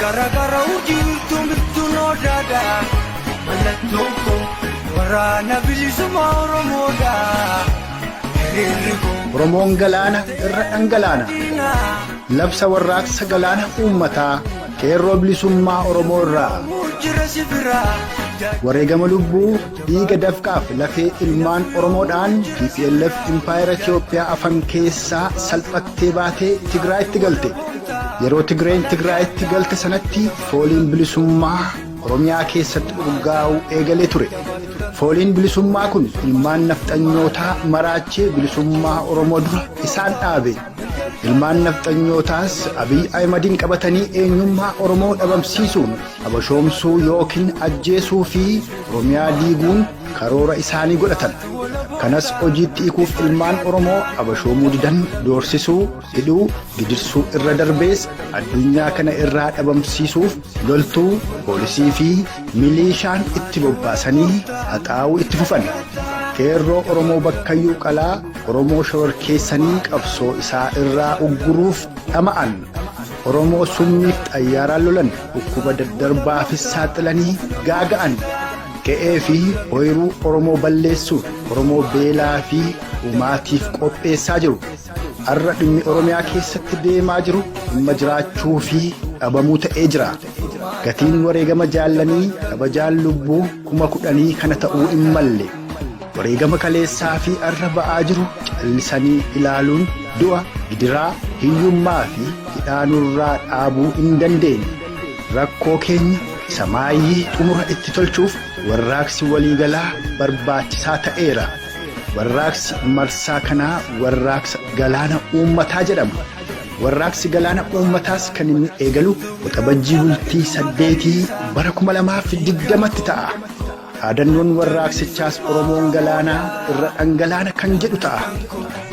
Gara-gara ujiltu mirtu noodada Mallattoo waraana bilisummaa Oromoodha Oromoon galaana irra dhangalaana. Labsa warraaqsa galaana uummataa qeerroo bilisummaa Oromoo irraa. Wareegama lubbuu dhiiga dafqaaf lafee ilmaan Oromoodhaan TPLF Impaayera Itiyoophiyaa afan keessaa salphattee baatee Tigraayitti galte. Yeroo Tigreen Tigraayitti galte sanatti fooliin bilisummaa Oromiyaa keessatti urgaa'uu eegalee ture. Fooliin bilisummaa kun ilmaan nafxanyootaa maraachee bilisummaa Oromoo dura isaan dhaabe. Ilmaan nafxanyootaas Abiy Ahmedin qabatanii eenyummaa Oromoo dhabamsiisuun abashoomsuu yookiin ajjeesuu fi Oromiyaa diiguun karoora isaanii godhatan. Kanas hojiitti hiikuuf ilmaan Oromoo abashoomuu didan doorsisuu, hidhuu, gidirsuu irra darbees addunyaa kana irraa dhabamsiisuuf loltuu, poolisii fi milishaan itti bobbaasanii haxaa'uu itti fufan. Qeerroo Oromoo bakkayyuu qalaa Oromoo shororkeessanii qabsoo isaa irraa ugguruuf dhama'an. Oromoo summiif xayyaaraan lolan dhukkuba daddarbaafis saaxilanii gaaga'an. Qe'ee fi ooyiruu Oromoo balleessuun Oromoo beelaa fi dhumaatiif qopheessaa jiru. Har'a dhimmi Oromiyaa keessatti deemaa jiru dhimma jiraachuu fi dhabamuu ta'ee jira. Gatiin wareegama jaallanii kabajaan lubbuu 10,000 kana ta'uu hin malle. Wareegama kaleessaa fi har'a ba'aa jiru callisanii ilaaluun du'a, gidiraa, hiyyummaa fi hidhaanurraa dhaabuu hin dandeenye. Rakkoo keenya isa maayyii xumura itti tolchuuf warraaqsi waliigalaa barbaachisaa ta'eera. Warraaqsi marsaa kanaa warraaqsa galaana uummataa jedhama. Warraaqsi galaana uummataas kan inni eegalu waxabajjii bultii 8 bara 2020tti ta'a. Dhaadannoon warraaqsichaas Oromoon galaanaa irra dhangalaana kan jedhu ta'a.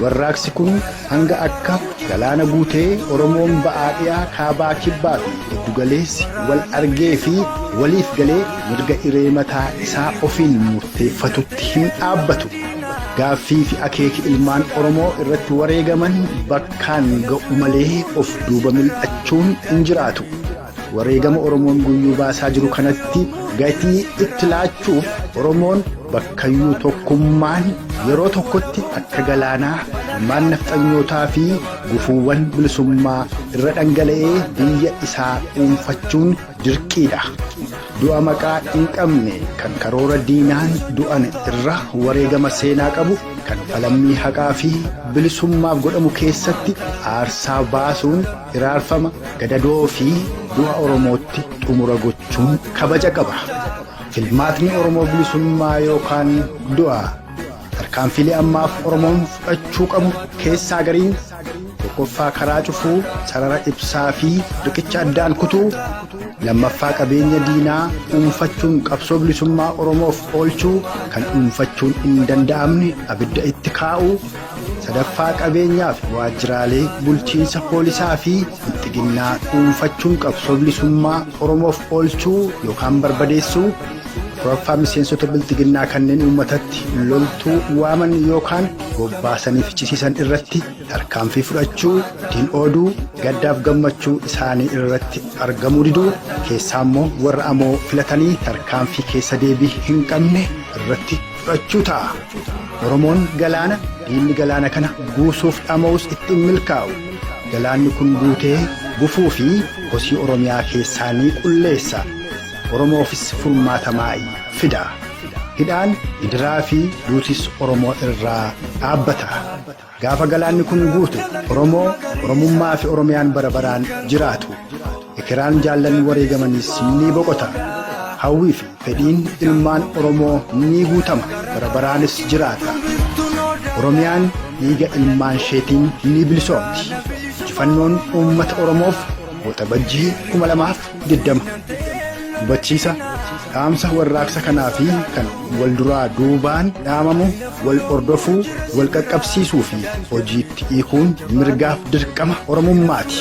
Warraaqsi kun hanga akka galaana guutee Oromoon ba'aa dhiyaa kaabaa kibbaa fi giddugaleessi wal argee fi waliif galee mirga iree mataa isaa ofiin murteeffatutti hin dhaabbatu. Gaaffii fi akeeki ilmaan Oromoo irratti wareegaman bakkaan ga'u malee of duuba mil'achuun hin jiraatu. Wareegama Oromoon guyyuu baasaa jiru kanatti gatii itti laachuuf Oromoon bakkayyuu tokkummaan yeroo tokkotti akka galaanaa ilmaan nafxanyootaa fi gufuuwwan bilisummaa irra dhangala'ee biyya isaa dhuunfachuun dirqiidha. Du'a maqaa hin qabne kan karoora diinaan du'an irra wareegama seenaa qabu kan falammii haqaa fi bilisummaaf godhamu keessatti aarsaa baasuun iraarfama gadadoo fi du'a Oromootti xumura gochuun kabaja qaba. Filmaatni Oromoo bilisummaa yookaan du'a tarkaanfilee ammaaf Oromoon fudhachuu qabu keessaa gariin tokkoffaa karaa cufuu, sarara ibsaa fi riqicha addaan kutuu, lammaffaa qabeenya diinaa dhuunfachuun qabsoo bilisummaa Oromoof oolchuu kan dhuunfachuun hin danda'amne abidda itti kaa'uu, sadaffaa qabeenyaa fi waajjiraalee bulchiinsa poolisaa fi xixiqqinaa dhuunfachuun qabsoo bilisummaa Oromoof oolchuu yookaan barbadeessuu, afuraffaa miseensota biltiginnaa kanneen uummatatti loltuu waaman yookaan bobbaasanii fichisiisan irratti tarkaanfii fudhachuu, ittiin ooduu, gaddaaf gammachuu isaanii irratti argamuu diduu, keessaa immoo warra amoo filatanii tarkaanfii keessa deebii hin qabne irratti fudhachuu ta'a. Oromoon galaana, diinni galaana kana guusuuf dhama'us ittiin milkaa'u. Galaanni kun guutee gufuu fi hosii Oromiyaa keessaa ni qulleessa. Oromoofis furmaata maa'ii fida. Hidhaan gidiraa fi duutis Oromoo irraa dhaabbata. Gaafa galaanni kun guutu Oromoo, Oromummaa fi Oromiyaan bara baraan jiraatu. Ekiraan jaallanni wareegamanis ni boqota. Hawwii fi fedhiin ilmaan Oromoo ni guutama, bara baraanis jiraata. Oromiyaan dhiiga ilmaan isheetiin ni bilisoomti. Injifannoon uummata Oromoof waxabajjii 2020. Hubachiisa dhaamsa warraaqsa kanaa fi kan wal duraa duubaan dhaamamu wal hordofuu, wal qaqqabsiisuu fi hojiitti hiikuun mirgaaf dirqama Oromummaati.